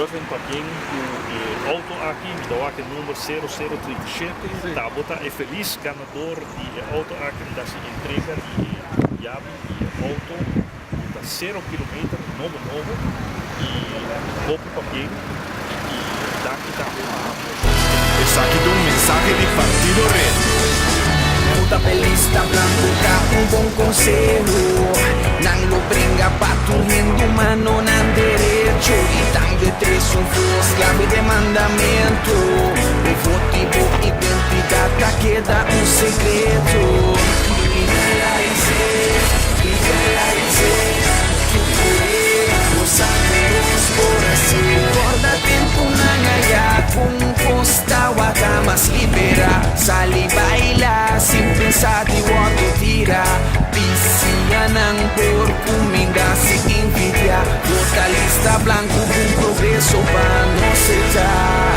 terug em Paquim, o auto aqui, me dá aqui número 0037, tá, bota é feliz ganador de auto aqui, da se entrega de chave de auto, da 0 km, novo, e vou para Paquim, e daqui tá Es aquí de un mensaje de Partido Red. Puta pelista blanca, un bom conselho. Não lo brinca pa turmindo, mano, não derecho. E tanto tres un flor, clave de mandamento. O votivo, identidade, queda um segredo. Tu poder, los santos por así. Corda tempo na gaia, com costa, o mas libera. Sali baila, sem pensar de onde tira. Vicia não por cominga, se envidia. Totalista blanco, com progresso para não se dar.